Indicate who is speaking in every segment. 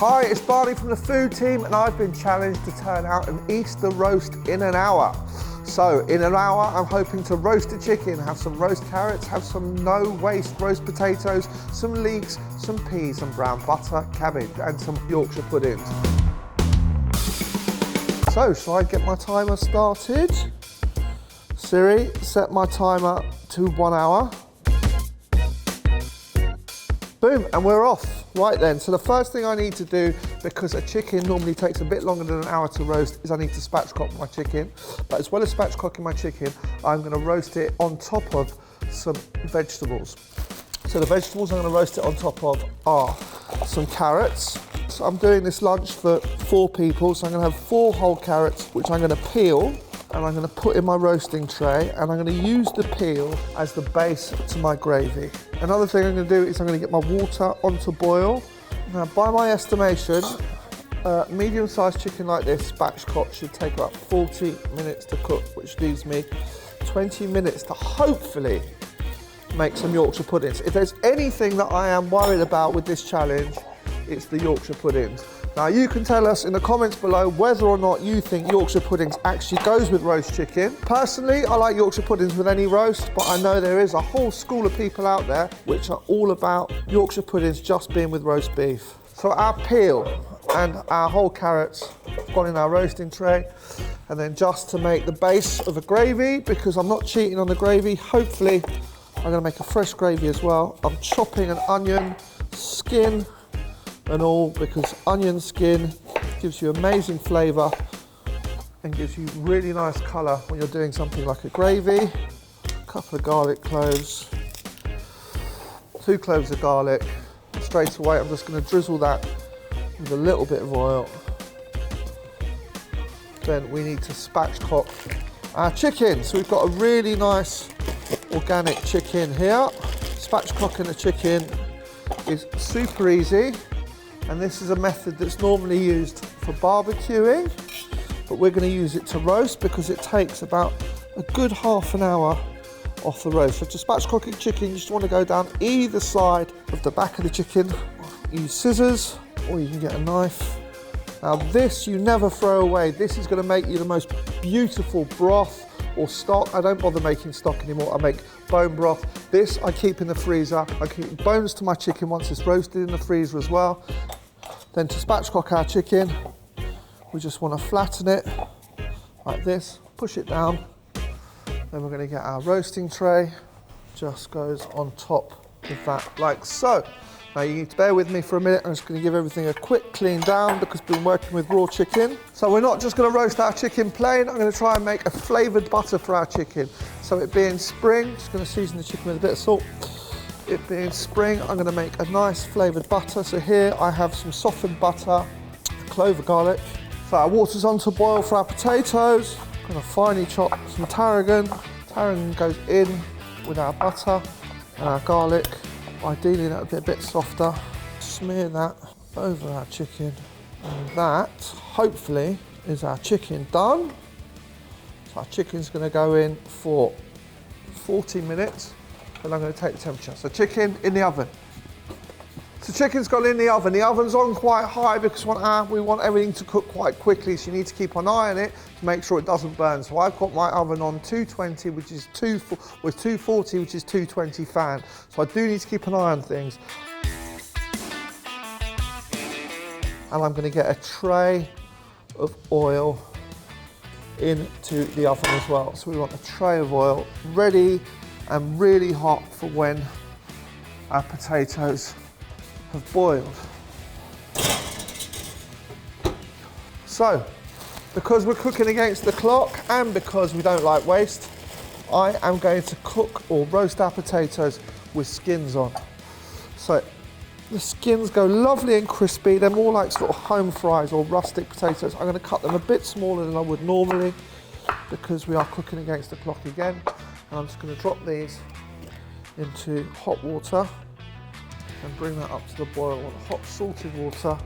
Speaker 1: Hi, it's Barney from the food team, and I've been challenged to turn out an Easter roast in an hour. So in an hour, I'm hoping to roast a chicken, have some roast carrots, have some no-waste roast potatoes, some leeks, some peas, some brown butter, cabbage, and some Yorkshire puddings. So, shall I get my timer started? Siri, set my timer to 1 hour. Boom, and we're off. Right then, so the first thing I need to do, because a chicken normally takes a bit longer than an hour to roast, is I need to spatchcock my chicken. But as well as spatchcocking my chicken, I'm gonna roast it on top of some vegetables. So the vegetables I'm gonna roast it on top of are some carrots. So I'm doing this lunch for 4 people, so I'm gonna have 4 whole carrots, which I'm gonna peel, and I'm gonna put in my roasting tray, and I'm gonna use the peel as the base to my gravy. Another thing I'm gonna do is I'm gonna get my water onto boil. Now, by my estimation, a medium-sized chicken like this, spatchcock, should take about 40 minutes to cook, which leaves me 20 minutes to hopefully make some Yorkshire puddings. If there's anything that I am worried about with this challenge, it's the Yorkshire puddings. Now, you can tell us in the comments below whether or not you think Yorkshire puddings actually goes with roast chicken. Personally, I like Yorkshire puddings with any roast, but I know there is a whole school of people out there which are all about Yorkshire puddings just being with roast beef. So our peel and our whole carrots have gone in our roasting tray. And then just to make the base of a gravy, because I'm not cheating on the gravy, hopefully I'm gonna make a fresh gravy as well. I'm chopping an onion, skin, and all, because onion skin gives you amazing flavour and gives you really nice colour when you're doing something like a gravy. A couple of garlic cloves, 2 cloves of garlic. Straight away, I'm just going to drizzle that with a little bit of oil. Then we need to spatchcock our chicken. So we've got a really nice organic chicken here. Spatchcocking the chicken is super easy. And this is a method that's normally used for barbecuing, but we're going to use it to roast because it takes about a good half an hour off the roast. So to spatchcock chicken, you just want to go down either side of the back of the chicken. Use scissors, or you can get a knife. Now this you never throw away. This is going to make you the most beautiful broth or stock. I don't bother making stock anymore. I make bone broth. This I keep in the freezer. I keep bones to my chicken once it's roasted in the freezer as well. Then to spatchcock our chicken, we just want to flatten it like this, push it down. Then we're going to get our roasting tray, just goes on top of that like so. Now you need to bear with me for a minute. I'm just going to give everything a quick clean down because we've been working with raw chicken. So we're not just going to roast our chicken plain. I'm going to try and make a flavoured butter for our chicken. So it being spring, just going to season the chicken with a bit of salt. It being spring, I'm going to make a nice flavoured butter. So here I have some softened butter, a clove of garlic. So our water's on to boil for our potatoes. I'm going to finely chop some tarragon. Tarragon goes in with our butter and our garlic. Ideally that would be a bit softer. Smear that over our chicken. And that, hopefully, is our chicken done. So our chicken's going to go in for 40 minutes. And I'm going to take the temperature. So chicken in the oven. So chicken's gone in the oven. The oven's on quite high because we want everything to cook quite quickly. So you need to keep an eye on it to make sure it doesn't burn. So I've got my oven on 220, which is 240, which is 220 fan. So I do need to keep an eye on things. And I'm going to get a tray of oil into the oven as well. So we want a tray of oil ready and really hot for when our potatoes have boiled. So, because we're cooking against the clock and because we don't like waste, I am going to cook or roast our potatoes with skins on. So the skins go lovely and crispy. They're more like sort of home fries or rustic potatoes. I'm going to cut them a bit smaller than I would normally because we are cooking against the clock again. And I'm just going to drop these into hot water and bring that up to the boil. I want hot salted water.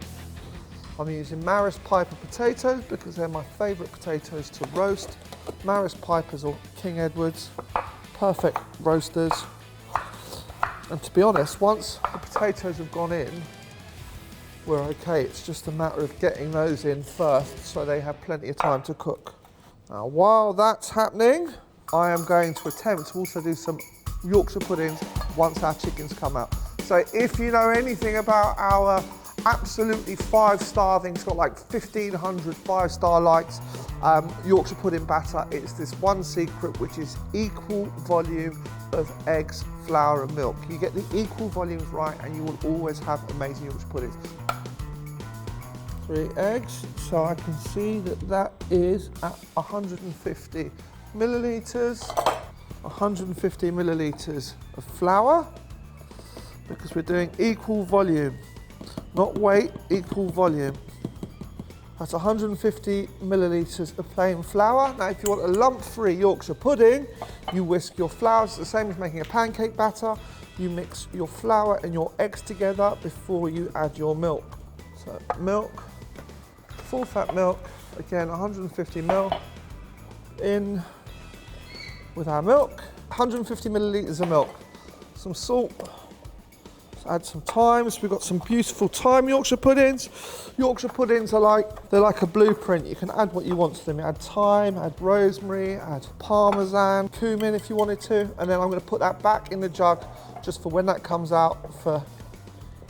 Speaker 1: I'm using Maris Piper potatoes because they're my favourite potatoes to roast. Maris Pipers or King Edwards, perfect roasters. And to be honest, once the potatoes have gone in, we're okay. It's just a matter of getting those in first so they have plenty of time to cook. Now, while that's happening, I am going to attempt to also do some Yorkshire puddings once our chickens come out. So if you know anything about our absolutely 5-star thing, it's got like 1,500 5-star likes, Yorkshire pudding batter, it's this one secret, which is equal volume of eggs, flour and milk. You get the equal volumes right and you will always have amazing Yorkshire puddings. 3 eggs, so I can see that that is at 150 millilitres, 150 millilitres of flour, because we're doing equal volume, not weight, equal volume. That's 150 millilitres of plain flour. Now, if you want a lump-free Yorkshire pudding, you whisk your flour. It's the same as making a pancake batter. You mix your flour and your eggs together before you add your milk. So milk, full fat milk, again 150 ml in with our milk. 150 millilitres of milk, some salt. Add some thyme. So we've got some beautiful thyme Yorkshire puddings. Yorkshire puddings are they're like a blueprint. You can add what you want to them. Add thyme, add rosemary, add parmesan, cumin if you wanted to. And then I'm going to put that back in the jug just for when that comes out for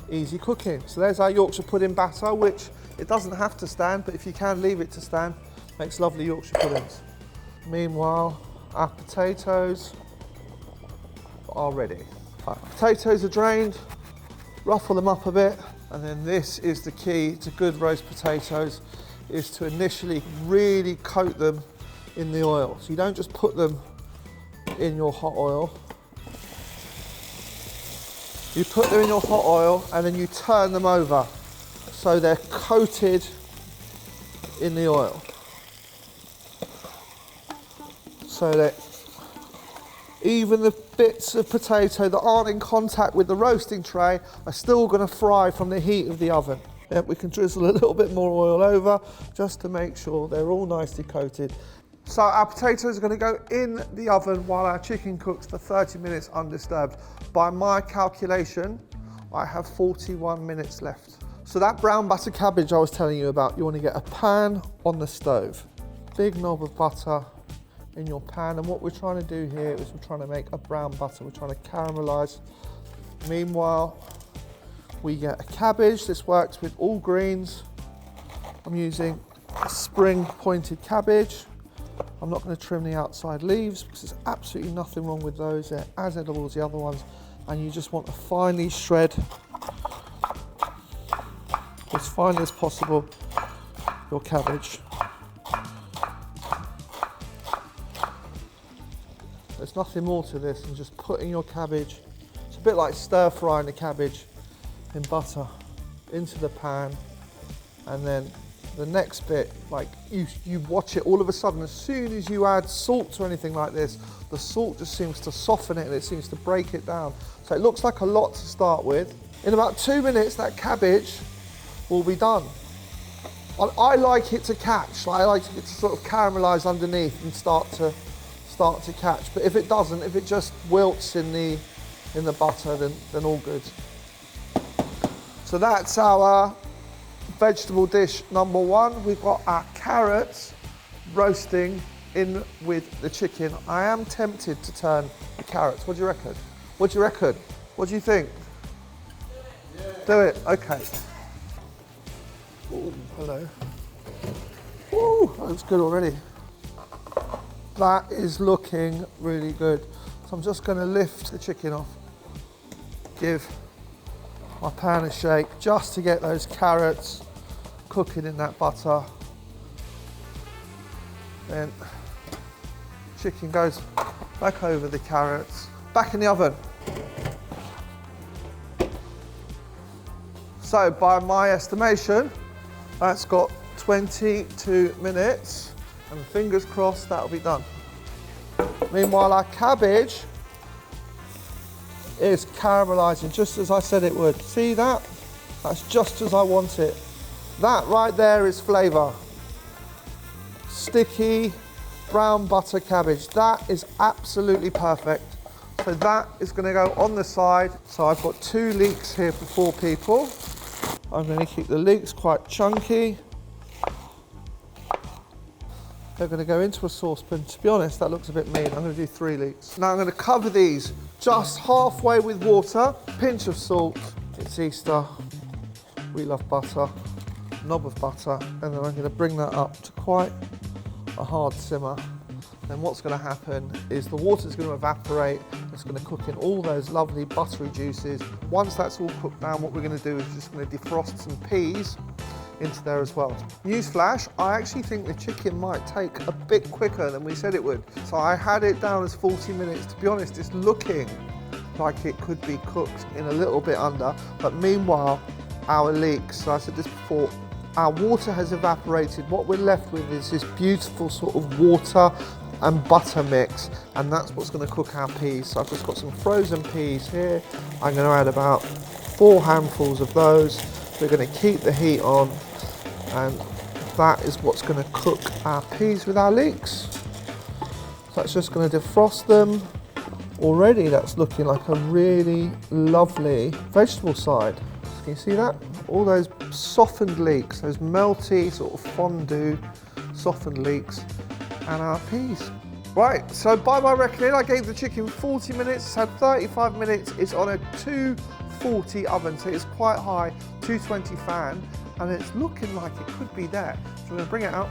Speaker 1: easy cooking. So there's our Yorkshire pudding batter, which it doesn't have to stand, but if you can leave it to stand, makes lovely Yorkshire puddings. Meanwhile, our potatoes are ready. Right, potatoes are drained. Ruffle them up a bit, and then this is the key to good roast potatoes, is to initially really coat them in the oil. So you don't just put them in your hot oil. You put them in your hot oil and then you turn them over so they're coated in the oil. So that even the bits of potato that aren't in contact with the roasting tray are still going to fry from the heat of the oven. Yep, we can drizzle a little bit more oil over just to make sure they're all nicely coated. So our potatoes are going to go in the oven while our chicken cooks for 30 minutes undisturbed. By my calculation, I have 41 minutes left. So that brown butter cabbage I was telling you about, you want to get a pan on the stove. Big knob of butter in your pan, and what we're trying to do here is we're trying to make a brown butter. We're trying to caramelise. Meanwhile, we get a cabbage. This works with all greens. I'm using a spring pointed cabbage. I'm not going to trim the outside leaves because there's absolutely nothing wrong with those. They're as edible as the other ones, and you just want to finely shred, as fine as possible, your cabbage. There's nothing more to this than just putting your cabbage, it's a bit like stir frying the cabbage in butter into the pan, and then the next bit, like you watch it all of a sudden, as soon as you add salt or anything like this, the salt just seems to soften it and it seems to break it down. So it looks like a lot to start with. In about 2 minutes, that cabbage will be done. I like it to catch, I like it to sort of caramelise underneath and start to catch. But if it doesn't, if it just wilts in the butter, then all good. So that's our vegetable dish number one. We've got our carrots roasting in with the chicken. I am tempted to turn the carrots. What do you reckon? What do you reckon? What do you think? Yeah. Do it, okay. Ooh, hello. Ooh, that looks good already. That is looking really good. So I'm just going to lift the chicken off, give my pan a shake just to get those carrots cooking in that butter. Then chicken goes back over the carrots, back in the oven. So by my estimation, that's got 22 minutes. And fingers crossed that'll be done. Meanwhile, our cabbage is caramelising just as I said it would. See that? That's just as I want it. That right there is flavour. Sticky brown butter cabbage. That is absolutely perfect. So that is going to go on the side. So I've got 2 leeks here for 4 people. I'm going to keep the leeks quite chunky. They're going to go into a saucepan. To be honest, that looks a bit mean. I'm going to do 3 leeks. Now I'm going to cover these just halfway with water, pinch of salt. It's Easter. We love butter. Knob of butter, and then I'm going to bring that up to quite a hard simmer. Then what's going to happen is the water's going to evaporate. It's going to cook in all those lovely buttery juices. Once that's all cooked down, what we're going to do is just going to defrost some peas into there as well. Newsflash, I actually think the chicken might take a bit quicker than we said it would. So I had it down as 40 minutes. To be honest, it's looking like it could be cooked in a little bit under, but meanwhile, our leeks, so I said this before, our water has evaporated. What we're left with is this beautiful sort of water and butter mix, and that's what's going to cook our peas. So I've just got some frozen peas here. I'm going to add about 4 handfuls of those. We're going to keep the heat on, and that is what's going to cook our peas with our leeks. So that's just going to defrost them. Already that's looking like a really lovely vegetable side. Can you see that? All those softened leeks, those melty sort of fondue softened leeks, and our peas. Right, so by my reckoning, I gave the chicken 40 minutes, it's had 35 minutes, it's on a 240 oven, so it's quite high, 220 fan, and it's looking like it could be there. So we're going to bring it out.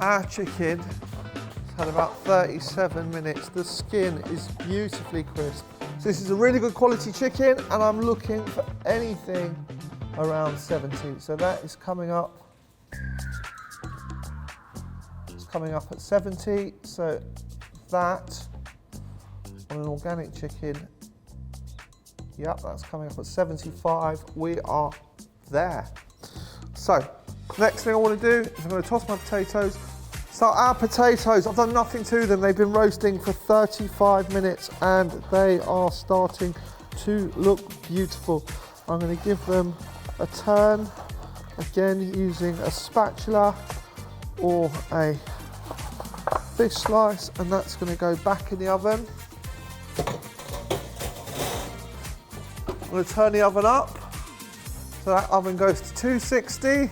Speaker 1: Our chicken has had about 37 minutes. The skin is beautifully crisp. So this is a really good quality chicken, and I'm looking for anything around 70. So that is coming up. It's coming up at 70. So that on an organic chicken, yep, that's coming up at 75. We are there. So next thing I want to do is I'm going to toss my potatoes. So our potatoes, I've done nothing to them. They've been roasting for 35 minutes and they are starting to look beautiful. I'm going to give them a turn, again using a spatula or a fish slice, and that's going to go back in the oven. I'm going to turn the oven up, so that oven goes to 260.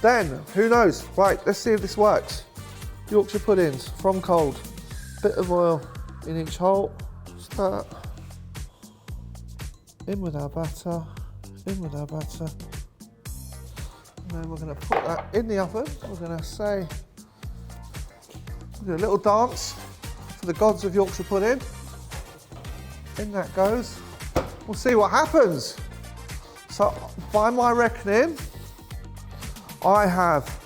Speaker 1: Then, who knows? Right, let's see if this works. Yorkshire puddings from cold. Bit of oil in each hole. Start. In with our batter. In with our batter. And then we're going to put that in the oven. We're going to say, do a little dance for the gods of Yorkshire pudding. In that goes. We'll see what happens. So, by my reckoning, I have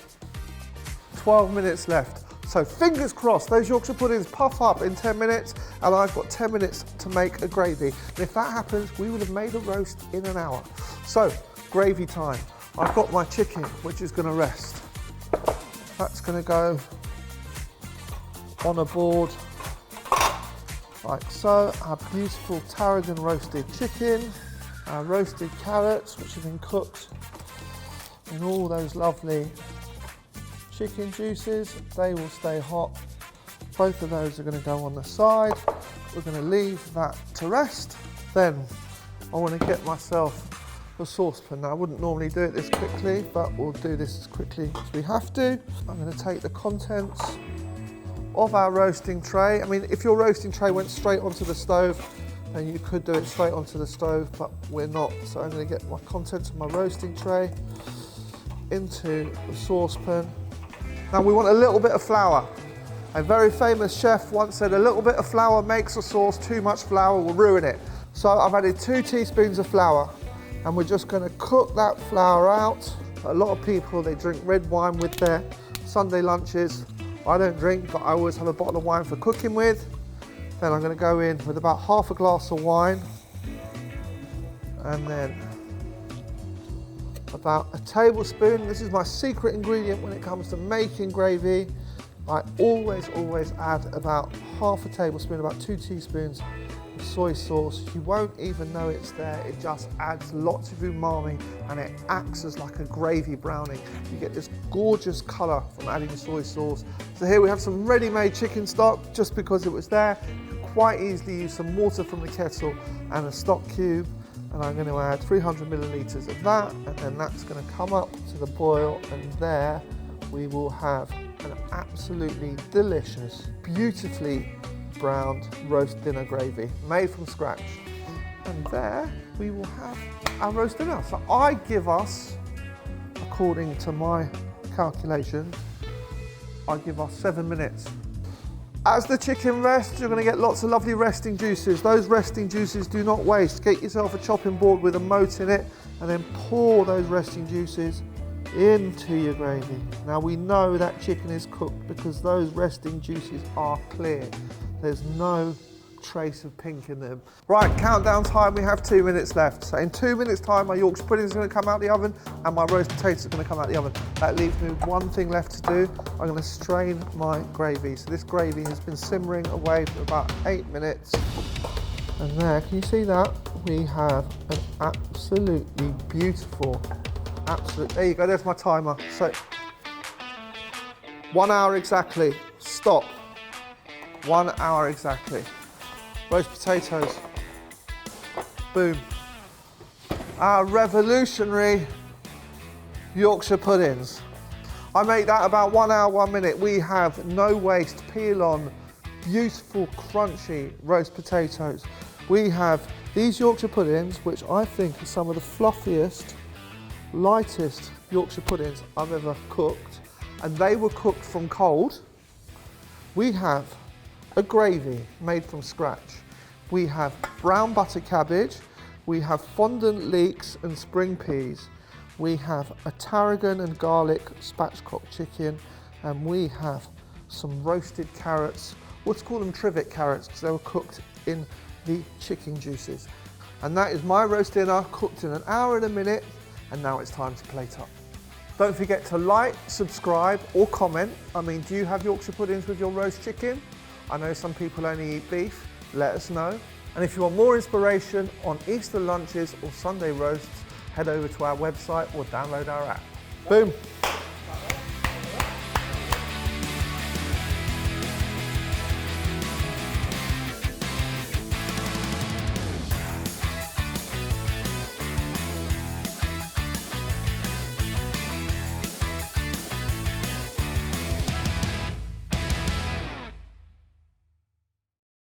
Speaker 1: 12 minutes left. So fingers crossed, those Yorkshire puddings puff up in 10 minutes and I've got 10 minutes to make a gravy. And if that happens, we would have made a roast in an hour. So, gravy time. I've got my chicken, which is gonna rest. That's gonna go on a board, like so. Our beautiful tarragon roasted chicken, our roasted carrots, which have been cooked in all those lovely chicken juices. They will stay hot. Both of those are going to go on the side. We're going to leave that to rest. Then I want to get myself a saucepan. Now I wouldn't normally do it this quickly, but we'll do this as quickly as we have to. I'm going to take the contents of our roasting tray. I mean, if your roasting tray went straight onto the stove, then you could do it straight onto the stove, but we're not. So I'm going to get my contents of my roasting tray into the saucepan. Now we want a little bit of flour. A very famous chef once said a little bit of flour makes a sauce, too much flour will ruin it. So I've added 2 teaspoons of flour and we're just going to cook that flour out. A lot of people, they drink red wine with their Sunday lunches. I don't drink, but I always have a bottle of wine for cooking with. Then I'm going to go in with about half a glass of wine and then about a tablespoon. This is my secret ingredient when it comes to making gravy. I always add about half a tablespoon, about 2 teaspoons of soy sauce. You won't even know it's there. It just adds lots of umami and it acts as like a gravy browning. You get this gorgeous colour from adding soy sauce. So here we have some ready-made chicken stock just because it was there. You could quite easily use some water from the kettle and a stock cube. And I'm going to add 300 millilitres of that, and then that's going to come up to the boil, and there we will have an absolutely delicious, beautifully browned roast dinner gravy made from scratch. And there we will have our roast dinner. So I give us, according to my calculation, I give us 7 minutes. As the chicken rests, you're going to get lots of lovely resting juices. Those resting juices do not waste. Get yourself a chopping board with a moat in it, and then pour those resting juices into your gravy. Now we know that chicken is cooked because those resting juices are clear. There's no trace of pink in them. Right, countdown time, we have 2 minutes left. So in 2 minutes time, my Yorkshire pudding is going to come out the oven and my roast potatoes are going to come out the oven. That leaves me with one thing left to do. I'm going to strain my gravy. So this gravy has been simmering away for about 8 minutes. And there, can you see that? We have an absolutely beautiful, there you go, there's my timer. So 1 hour exactly, stop. 1 hour exactly. Roast potatoes, boom. Our revolutionary Yorkshire puddings. I make that about 1 hour, 1 minute. We have no waste, peel on, beautiful, crunchy roast potatoes. We have these Yorkshire puddings, which I think are some of the fluffiest, lightest Yorkshire puddings I've ever cooked. And they were cooked from cold. We have a gravy made from scratch. We have brown butter cabbage, we have fondant leeks and spring peas, we have a tarragon and garlic spatchcock chicken, and we have some roasted carrots. Let's call them trivet carrots because they were cooked in the chicken juices. And that is my roast dinner, cooked in 1 hour and 1 minute, and now it's time to plate up. Don't forget to like, subscribe or comment. I mean, do you have Yorkshire puddings with your roast chicken? I know some people only eat beef, let us know. And if you want more inspiration on Easter lunches or Sunday roasts, head over to our website or download our app. Boom.